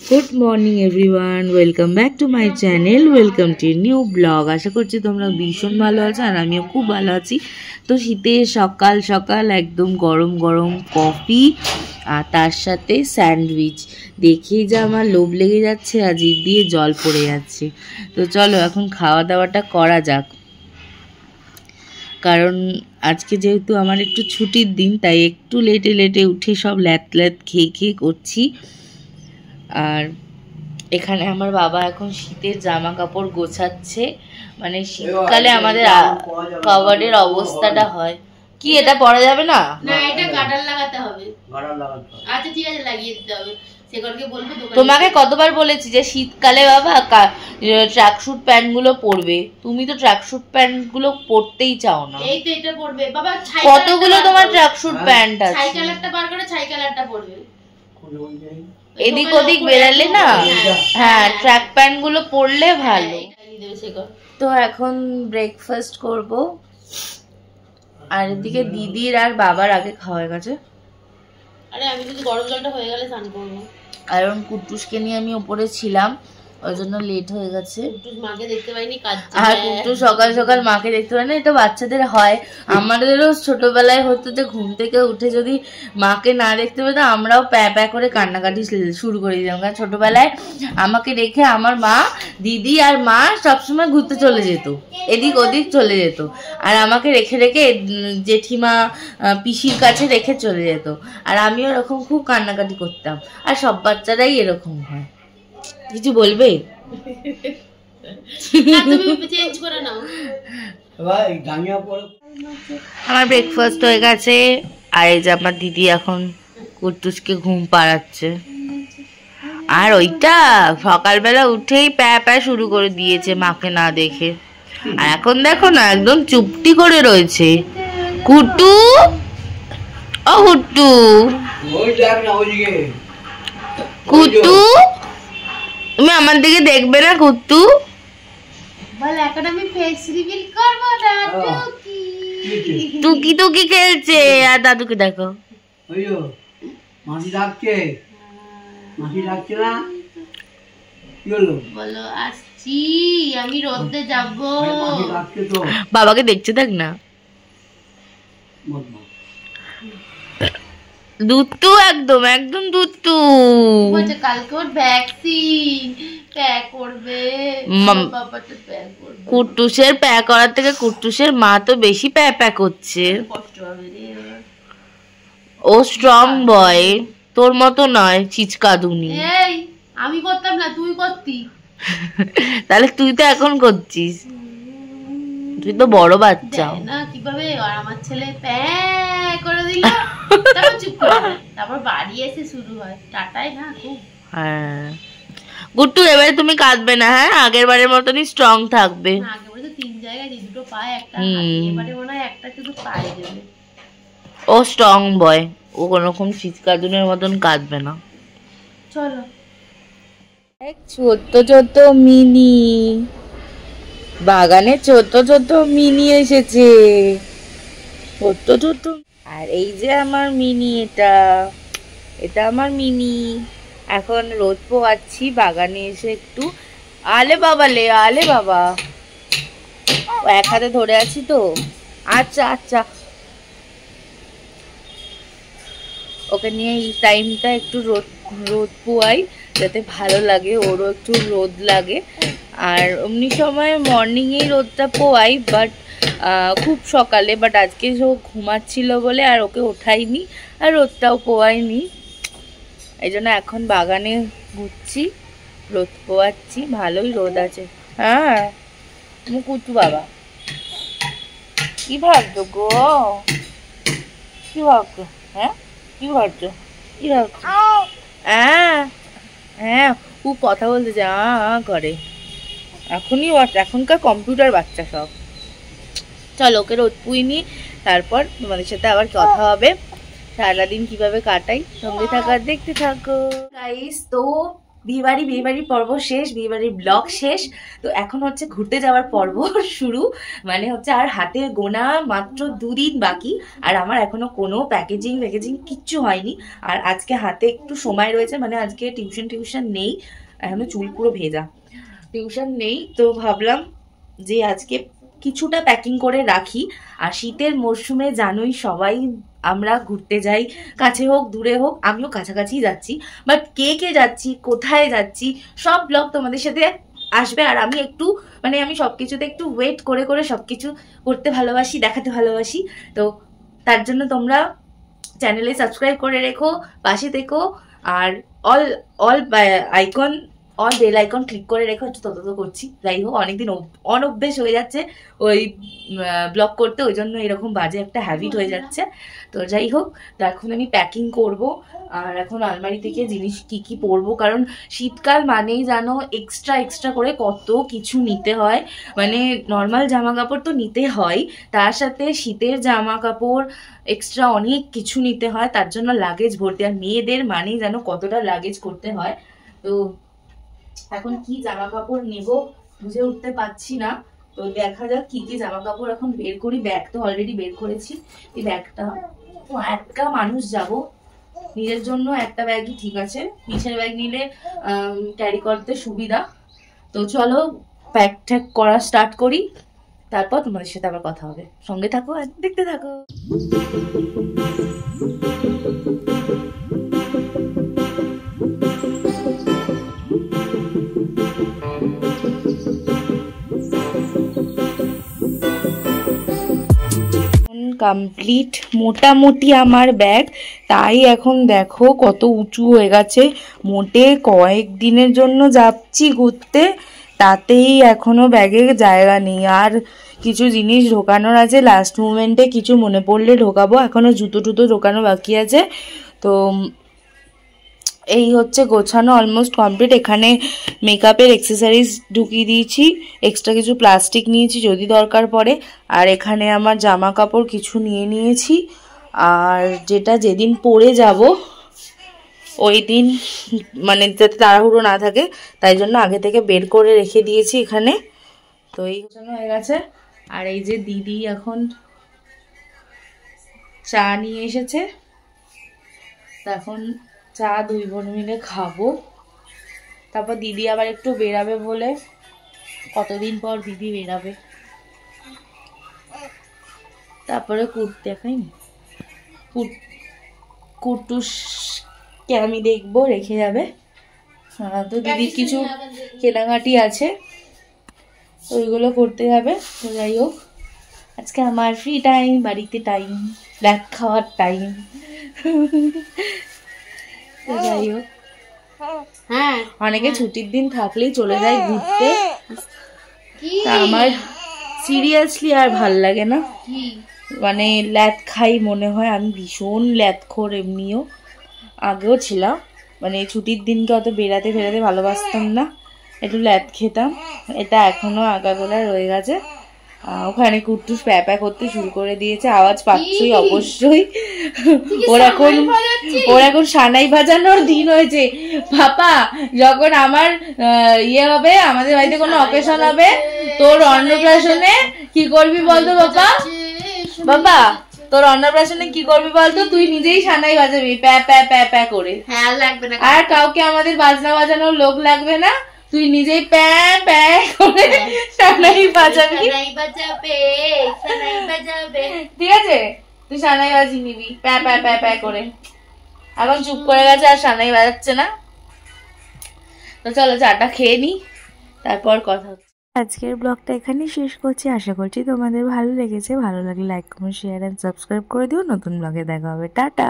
Good morning everyone, welcome back to my channel, welcome to new vlog. আশা করছি তোমরা ভীষণ ভালো আছো আর আমিও খুব ভালো আছি। তো শীতে সকাল সকাল একদম গরম গরম কফি আর তার সাথে স্যান্ডউইচ দেখেই যে আমার লোভ লেগে যাচ্ছে আর জিভ দিয়ে জল পড়ে যাচ্ছে। তো চলো এখন খাওয়া দাওয়াটা করা যাক, কারণ আজকে যেহেতু আমার একটু ছুটির দিন তাই একটু লেটে উঠে সব ল্যাত খেয়ে করছি। আর এখানে আমার বাবা এখন শীতের জামা কাপড় গোছাচ্ছে, মানে শীতকালে আমাদের কভারের অবস্থাটা হয় কি, এটা পরা যাবে না, না এটা গার্ডার লাগাতে হবে। আচ্ছা ঠিক আছে, লাগিয়ে দিতে হবে। সেকরকে বলবো দোকানে। তোমাকে কতবার বলেছি যে শীতকালে বাবা ট্র্যাকস্যুট প্যান্ট গুলো পরবে, তুমি তো ট্র্যাকস্যুট প্যান্ট গুলো পরতেই চাও না। এই তো এটা পরবে বাবা। কতগুলো তোমার ট্র্যাকস্যুট প্যান্ট আছে? ছাই কালারটা বার করে ছাই কালারটা পরবে। এদিক ওদিক বেরালে না, হ্যাঁ ট্র্যাক প্যান্ট গুলো পরলে ভালো। তো এখন ব্রেকফাস্ট করব, আর এদিকে দিদির আর বাবার আগে খাওয়া গেছে। আরে আমি যদি গরম জলটা হয়ে গেলে স্নান করবো, কারণ কুট্টুসকে নিয়ে আমি উপরে ছিলাম, ওই জন্য লেট হয়ে গেছে। কুট্টুস মাকে দেখতে পাইনি, কাজ আর কুট্টুস সকাল সকাল মাকে দেখতে পাই না, এটা বাচ্চাদের হয়। আমাদেরও ছোটবেলায় হতো যে ঘুম থেকে উঠে যদি মাকে না দেখতে পেতাম আমরাও প্যা করে কান্নাকাটি শুরু করে দিতাম, কারণ ছোটবেলায় আমাকে রেখে আমার মা, দিদি আর মা সবসময় ঘুরতে চলে যেত, এদিক ওদিক চলে যেত, আর আমাকে রেখে রেখে জেঠিমা পিসির কাছে রেখে চলে যেত, আর আমিও এরকম খুব কান্নাকাটি করতাম। আর সব বাচ্চারাই এরকম হয়। কিছু বলবে? আমার ব্রেকফাস্ট হয়ে গেছে, আর এই যে আমার দিদি এখন কুট্টুসকে ঘুম পাড়াচ্ছে। আর ওইটা সকালবেলা উঠেই প্যা শুরু করে দিয়েছে মাকে না দেখে, আর এখন দেখো না একদম চুপটি করে রয়েছে। কুট্টু, ও কুট্টু, কুট্টু তুমি আমার দিকে দেখবে না কুট্টু? বল এখন আমি ফেস রিভিল করব না। টুকি টুকি খেলছে, আর দাদুকে দেখো। ওইও মাসি ডাকছে, মাসি ডাকছে না, কি হলো বলো? আসছি, আমি রোদে যাব। মাসি ডাকছে তো। বাবাকে দেখছে দেখ না। দুধটু একদম একদম দুধটু বলছে কালকে ওর ভ্যাকসিন প্যাক করবে, বাবা তো প্যাক করবে। কুট্টুসের প্যা করার থেকে কুট্টুসের মা তো বেশি প্যা করছে। কষ্ট হবে রে। ও স্ট্রং বয়, তোর মতো নয় চিচকাদুনি। এই আমি করতাম না, তুই করতি। তাহলে তুই তো এখন করছিস, তুই তো বড় বাচ্চা না। কিভাবে আর আমার ছেলে প্যাক করে দিল, তারপর চুপ করে যায়, তারপর বাড়ি এসে শুরু হয় টাটাই না খুব। হ্যাঁ গুট্টু, এবারে তুমি কাঁদবে না, হ্যাঁ আগের বারের মতনই স্ট্রং থাকবে। আগে বলে তো 3 জায়গায় দুটো পায় একটা, এবারে মনে হয় একটা শুধু পায়ে দেবে। ও স্ট্রং বয়, ও কোনোরকম চিৎকাদুনের মতন কাঁদবে না। চলো। এক ছোট্ট ছোট্ট মিনি বাগানে, ছোট্ট ছোট্ট মিনি এসেছে, ছোট্ট ছোট্ট। আর এই যে আমার মিনি, এটা আমার মিনি। এখন রোদ পোয়াচ্ছি বাগানে এসে একটু। আলে বাবা লে, আলে বাবা, এক হাতে ধরে আছি তো। আচ্ছা আচ্ছা, ওকে নিয়ে এই টাইমটা একটু রোদ পোয়াই যাতে ভালো লাগে, ওরও একটু রোদ লাগে। আর এমনি সময় মর্নিংয়েই রোদটা পোয়াই, বাট খুব সকালে, বাট আজকে ও ঘুমাচ্ছিল বলে আর ওকে ওঠাইনি আর রোদটাও পোয়াইনি, এই জন্য এখন বাগানে ঘুরছি, রোদ পোয়াচ্ছি, ভালোই রোদ আছে। হ্যাঁ কুটু বাবা, কি ভাবছো গো, কি ভাবছো? হ্যাঁ কি ভাবছো, কি ভাবছো? হ্যাঁ হ্যাঁ ও কথা বলতে যা করে, এখনকার কম্পিউটার বাচ্চা সব। চলো ওকে রোদ পুইনি, তারপর তোমাদের সাথে আবার কথা হবে, সারাদিন কিভাবে কাটাই, সঙ্গে থাকার দেখতে থাকো গাইস। তো বিয়েবাড়ির পর্ব শেষ, বিয়েবাড়ির ব্লগ শেষ। তো এখন হচ্ছে ঘুরতে যাওয়ার পর্ব শুরু। মানে হচ্ছে আর হাতে গোনা মাত্র 2 দিন বাকি, আর আমার এখনো কোনো প্যাকেজিং কিচ্ছু হয়নি। আর আজকে হাতে একটু সময় রয়েছে, মানে আজকে টিউশন নেই, এখনো চুল পুরো ভেজা, টিউশন নেই। তো ভাবলাম যে আজকে কিছুটা প্যাকিং করে রাখি। আর শীতের মরশুমে জানোই সবাই আমরা ঘুরতে যাই, কাছে হোক দূরে হোক, আমিও কাছাকাছি যাচ্ছি। বাট কে যাচ্ছি, কোথায় যাচ্ছি, সব ব্লগ তোমাদের সাথে আসবে। আর আমি একটু মানে আমি সব কিছুতে একটু ওয়েট করে করে সব কিছু করতে ভালোবাসি, দেখাতে ভালোবাসি। তো তার জন্য তোমরা চ্যানেলে সাবস্ক্রাইব করে রেখো, পাশে থেকো, আর অল বেল আইকন ক্লিক করে রেখো। একটু তত করছি, যাই হোক অনেকদিন অনভ্যেস হয়ে যাচ্ছে ওই ব্লগ করতে, ওই জন্য এরকম বাজে একটা হ্যাবিট হয়ে যাচ্ছে। তো যাই হোক, তো এখন আমি প্যাকিং করব। আর এখন আলমারি থেকে জিনিস কি পরবো, কারণ শীতকাল মানেই জানো এক্সট্রা করে কত কিছু নিতে হয়। মানে নর্মাল জামা কাপড় তো নিতে হয়, তার সাথে শীতের জামা কাপড় এক্সট্রা অনেক কিছু নিতে হয়, তার জন্য লাগেজ ভর্তি। আর মেয়েদের মানেই জানো কতটা লাগেজ করতে হয়। তো এখন কি জামা কাপড় নেব বুঝে উঠতে পারছি না। তো দেখা যাক কি জামা কাপড় এখন বের করি। ব্যাগ তো অলরেডি বের করেছি, এই ব্যাগটা একটা মানুষ যাব, নিজের জন্য একটা ব্যাগই ঠিক আছে, নিচের ব্যাগ নিলে ক্যারি করতে সুবিধা। তো চলো প্যাক ট্যাক করা স্টার্ট করি, তারপর তোমাদের সাথে আবার কথা হবে। সঙ্গে থাকো আর দেখতে থাকো। কমপ্লিট মোটামুটি আমার ব্যাগ, তাই এখন দেখো কত উঁচু হয়ে গেছে। মোটে কয়েকদিনের জন্য যাচ্ছি ঘুরতে, তাতেই এখনো ব্যাগে জায়গা নেই। আর কিছু জিনিস ঢোকানোর আছে, লাস্ট মোমেন্টে কিছু মনে পড়লে ঢোকাবো। এখনো জুতো ঢোকানো বাকি আছে। তো এই হচ্ছে গোছানো অলমোস্ট কমপ্লিট। এখানে মেকআপের অ্যাক্সেসরিজ ঢুকিয়ে দিয়েছি, এক্সট্রা কিছু প্লাস্টিক নিয়েছি যদি দরকার পড়ে। আর এখানে আমার জামা কাপড় কিছু নিয়েছি, আর যেটা যেদিন পরে যাব ওই দিন মানে যাতে তাড়াহুড়ো না থাকে, তাই জন্য আগে থেকে বের করে রেখে দিয়েছি এখানে। তো এই গোছানো হয়ে গেছে। আর এই যে দিদি এখন চা নিয়ে এসেছে, এখন চা 2 বোন মিলে খাবো। তারপর দিদি আবার একটু বেরাবে বলে, কতদিন পর দিদি বেরাবে। তারপরে দেখাইনি কুটুসকে আমি দেখবো, রেখে যাবে। তো দিদির কিছু কেনাকাটি আছে, ওইগুলো করতে যাবে। তো যাই হোক, আজকে আমার ফ্রি টাইম, বাড়িতে টাইম, ব্যাগ খাওয়ার টাইম। তো যাই হোক, হ্যাঁ অনেকে ছুটির দিন থাকলেই চলে যায় ঘুরতে, আমার সিরিয়াসলি আর ভাল লাগে না। মানে ল্যাদ খাই মনে হয়, আমি ভীষণ ল্যাদখোর এমনিও, আগেও ছিলাম। মানে ছুটির দিনকে অত বেড়াতে ভালোবাসতাম না, একটু ল্যাদ খেতাম। এটা এখনো আগাগোড়া রয়ে গেছে। ওখানে কুট্টুস প্যাপা করতে শুরু করে দিয়েছে, আওয়াজ পাচ্ছই অবশ্যই। ওর এখন সানাই বাজানোর দিন হয়েছে। পাপা যখন আমার ইয়ে হবে, আমাদের বাড়িতে কোনো অকেশন হবে, তোর অন্নপ্রাশনে কি করবি বলতো বাবা? বাবা তোর অন্নপ্রাশনে কি করবি বলতো? তুই নিজেই সানাই বাজাবি প্যা প্যা প্যা প্যা করে, আর কাউকে আমাদের বাজনা বাজানোর লোক লাগবে না, তুই নিজেই প্যা প্যা করে সানাই বাজাবি। ঠিক আছে, তুই সানাই বাজি নিবি প্যা প্যা প্যা প্যা করে। এখন চুপ করে গেছে, আর সানাই বাজাচ্ছে না। তো চলো চাটা খেয়ে নি, তারপর কথা হচ্ছে। আজকের ব্লগটা এখানেই শেষ করছি। আশা করছি তোমাদের ভালো লেগেছে। ভালো লাগলে like comment share and subscribe করে দিও। নতুন ব্লগে দেখা হবে। টাটা।